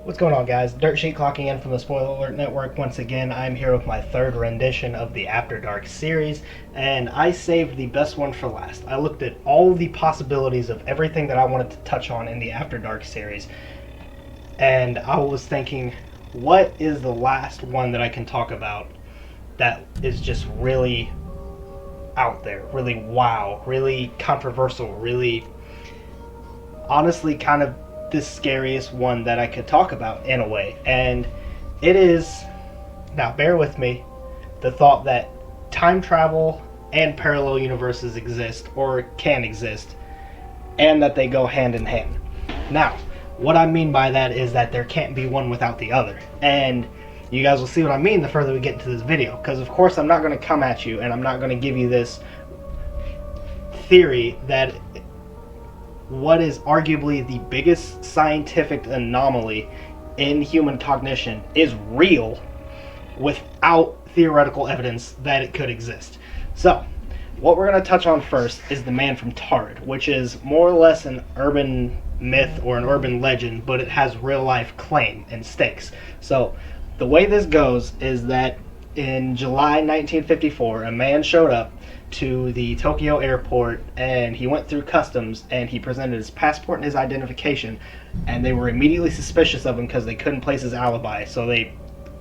What's going on, guys? Dirtsheet clocking in from the Spoiler Alert Network. Once again, I'm here with my third rendition of the After Dark series, and I saved the best one for last. I looked at all the possibilities of everything that I wanted to touch on in the After Dark series, and I was thinking, what is the last one that I can talk about that is just really out there, really wow, really controversial, really honestly kind of the scariest one that I could talk about in a way. And it is, now bear with me, the thought that time travel and parallel universes exist or can exist, and that they go hand in hand. Now, what I mean by that is that there can't be one without the other. And you guys will see what I mean the further we get into this video, because of course I'm not going to come at you and I'm not going to give you this theory that what is arguably the biggest scientific anomaly in human cognition is real without theoretical evidence that it could exist. So, what we're going to touch on first is the man from Taured, which is more or less an urban myth or an urban legend, but it has real life claim and stakes. So, the way this goes is that in July 1954, a man showed up to the Tokyo airport and he went through customs and he presented his passport and his identification, and they were immediately suspicious of him because they couldn't place his alibi, so they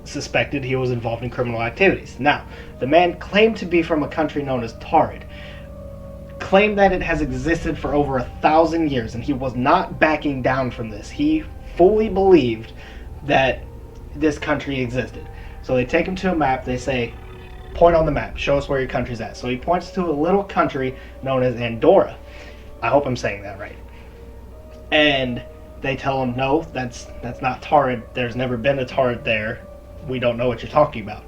suspected he was involved in criminal activities. Now, the man claimed to be from a country known as Taured, claimed that it has existed for over 1,000 years, and he was not backing down from this. He fully believed that this country existed. So they take him to a map, they say, point on the map, show us where your country's at. So he points to a little country known as Andorra. I hope I'm saying that right. And they tell him, no, that's not Taured. There's never been a Taured there. We don't know what you're talking about.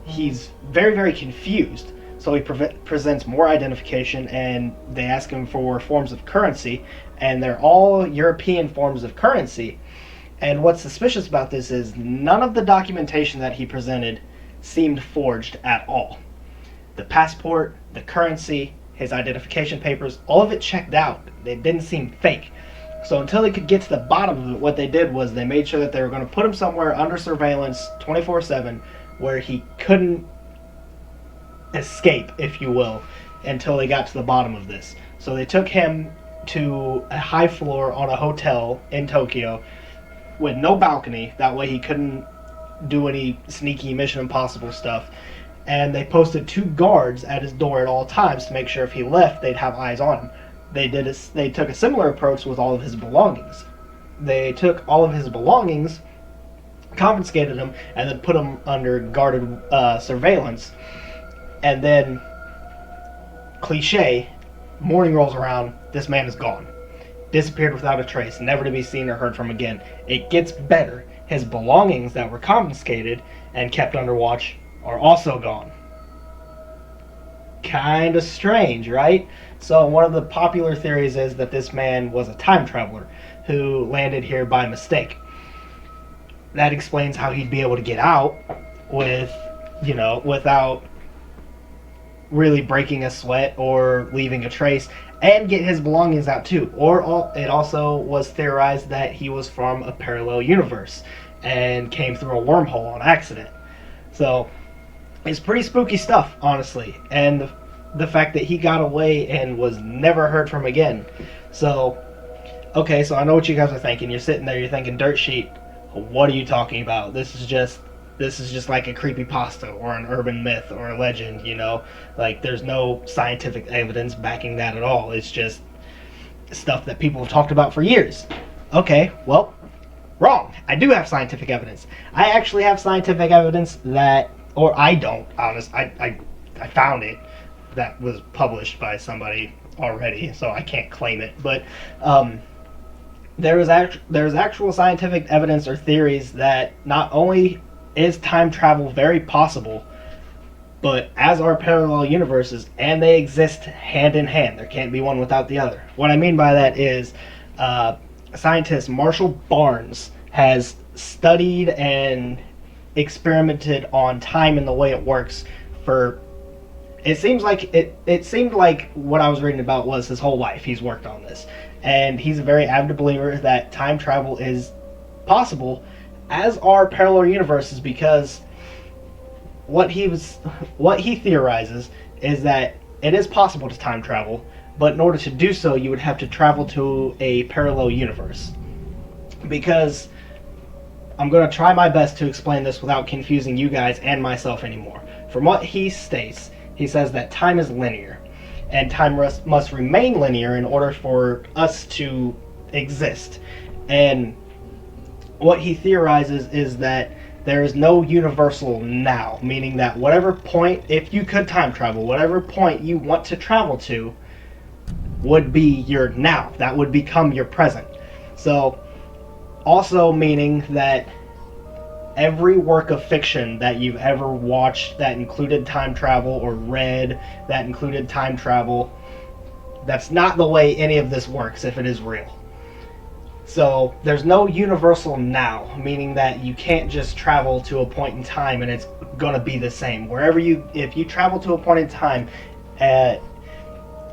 He's very, very confused. So he presents more identification, and they ask him for forms of currency, and they're all European forms of currency. And what's suspicious about this is none of the documentation that he presented seemed forged at all. The passport, the currency, his identification papers, all of it checked out. It didn't seem fake. So until they could get to the bottom of it, what they did was they made sure that they were going to put him somewhere under surveillance 24/7 where he couldn't escape, if you will, until they got to the bottom of this. So they took him to a high floor on a hotel in Tokyo with no balcony. That way he couldn't do any sneaky Mission Impossible stuff, and they posted 2 guards at his door at all times to make sure if he left they'd have eyes on him. They took a similar approach with all of his belongings. They took all of his belongings, confiscated him, and then put him under guarded surveillance. And then, cliche, morning rolls around, this man is gone, disappeared without a trace, never to be seen or heard from again. It gets better. His belongings that were confiscated and kept under watch are also gone. Kind of strange, right? So one of the popular theories is that this man was a time traveler who landed here by mistake. That explains how he'd be able to get out without really breaking a sweat or leaving a trace, and get his belongings out too. It also was theorized that he was from a parallel universe and came through a wormhole on accident. So it's pretty spooky stuff, honestly. And the fact that he got away and was never heard from again. So, okay, so I know what you guys are thinking. You're sitting there, you're thinking, Dirtsheet, what are you talking about? This is just like a creepypasta or an urban myth or a legend, Like, there's no scientific evidence backing that at all. It's just stuff that people have talked about for years. Okay, well, wrong. I do have scientific evidence. I actually have scientific evidence that, or I don't, honestly. I found it that was published by somebody already, so I can't claim it. But there's actual scientific evidence or theories that not only is time travel very possible, but as are parallel universes, and they exist hand in hand. There can't be one without the other. What I mean by that is scientist Marshall Barnes has studied and experimented on time and the way it works for, it seemed like what I was reading about was his whole life he's worked on this. And he's a very avid believer that time travel is possible, as are parallel universes, because what he theorizes is that it is possible to time travel, but in order to do so, you would have to travel to a parallel universe. Because I'm going to try my best to explain this without confusing you guys and myself anymore. From what he states, he says that time is linear, and time must remain linear in order for us to exist. And what he theorizes is that there is no universal now, meaning that whatever point, if you could time travel, whatever point you want to travel to would be your now. That would become your present. So, also meaning that every work of fiction that you've ever watched that included time travel, or read that included time travel, that's not the way any of this works if it is real. So there's no universal now, meaning that you can't just travel to a point in time and it's going to be the same. If you travel to a point in time,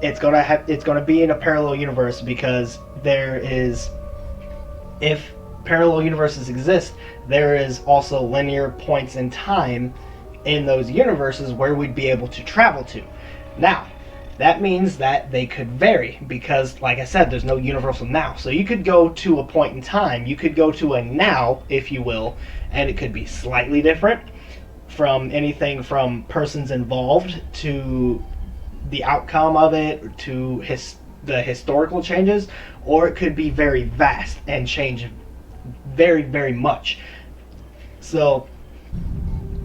it's going to be in a parallel universe, because if parallel universes exist, there is also linear points in time in those universes where we'd be able to travel to. Now, that means that they could vary, because, like I said, there's no universal now. So you could go to a point in time, you could go to a now, if you will, and it could be slightly different, from anything from persons involved to the outcome of it to the historical changes, or it could be very vast and change very, very much. So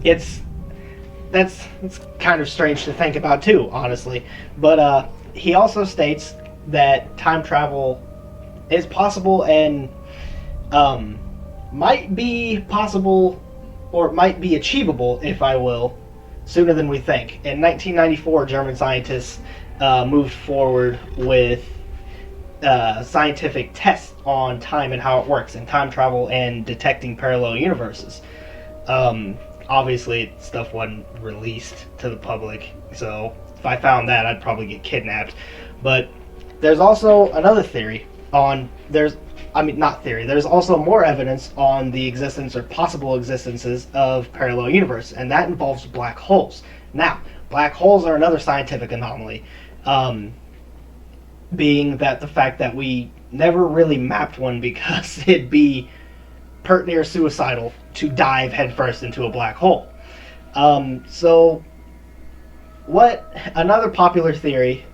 it's kind of strange to think about too, honestly. But he also states that time travel is possible and might be possible, or might be achievable, if I will, sooner than we think. In 1994, German scientists moved forward with scientific tests on time and how it works, and time travel and detecting parallel universes. Obviously, stuff wasn't released to the public, so if I found that, I'd probably get kidnapped. But there's also another theory there's also more evidence on the existence or possible existences of parallel universe, and that involves black holes. Now, black holes are another scientific anomaly, being that the fact that we never really mapped one, because it'd be pert near suicidal to dive headfirst into a black hole. So another popular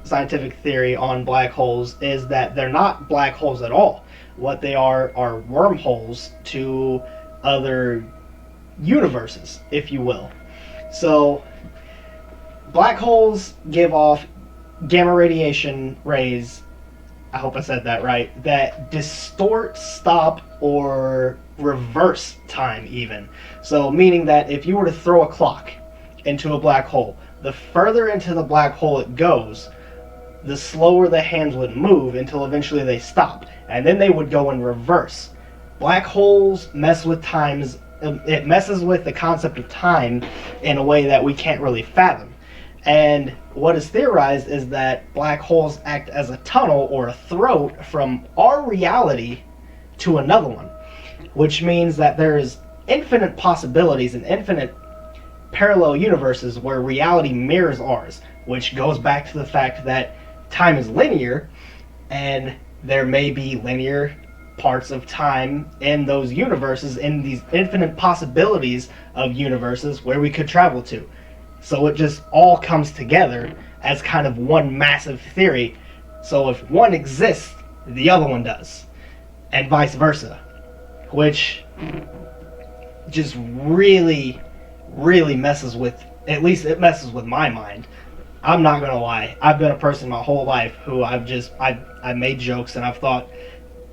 scientific theory on black holes is that they're not black holes at all. What they are wormholes to other universes, if you will. So black holes give off gamma radiation rays, I hope I said that right, that distort, stop, or reverse time even. So meaning that if you were to throw a clock into a black hole, the further into the black hole it goes, the slower the hands would move until eventually they stopped, and then they would go in reverse. Black holes mess with times. It messes with the concept of time in a way that we can't really fathom. And what is theorized is that black holes act as a tunnel or a throat from our reality to another one, which means that there's infinite possibilities and infinite parallel universes where reality mirrors ours, which goes back to the fact that time is linear, and there may be linear parts of time in those universes, in these infinite possibilities of universes where we could travel to. So it just all comes together as kind of one massive theory. So if one exists, the other one does, and vice versa, which just really, really messes with, at least it messes with my mind. I'm not gonna lie, I've been a person my whole life who I made jokes and I've thought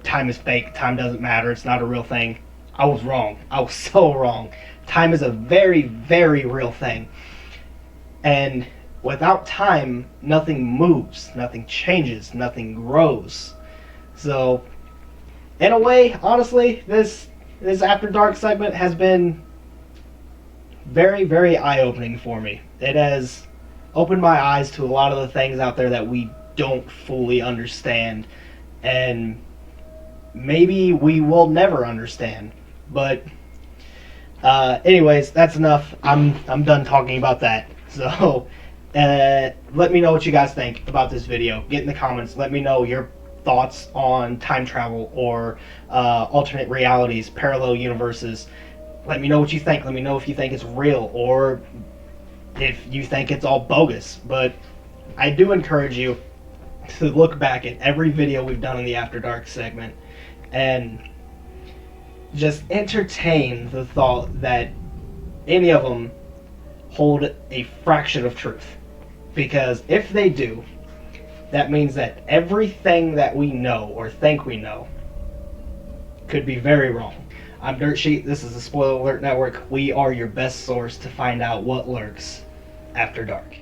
time is fake, time doesn't matter, it's not a real thing. I was wrong. I was so wrong. Time is a very, very real thing. And without time, nothing moves, nothing changes, nothing grows. So, in a way, honestly, this After Dark segment has been very, very eye-opening for me. It has opened my eyes to a lot of the things out there that we don't fully understand. And maybe we will never understand. But anyways, that's enough. I'm done talking about that. So let me know what you guys think about this video. Get in the comments. Let me know your thoughts on time travel or alternate realities, parallel universes. Let me know what you think. Let me know if you think it's real or if you think it's all bogus. But I do encourage you to look back at every video we've done in the After Dark segment and just entertain the thought that any of them hold a fraction of truth. Because if they do, that means that everything that we know or think we know could be very wrong. I'm Dirtsheet. This is the Spoiler Alert Network. We are your best source to find out what lurks after dark.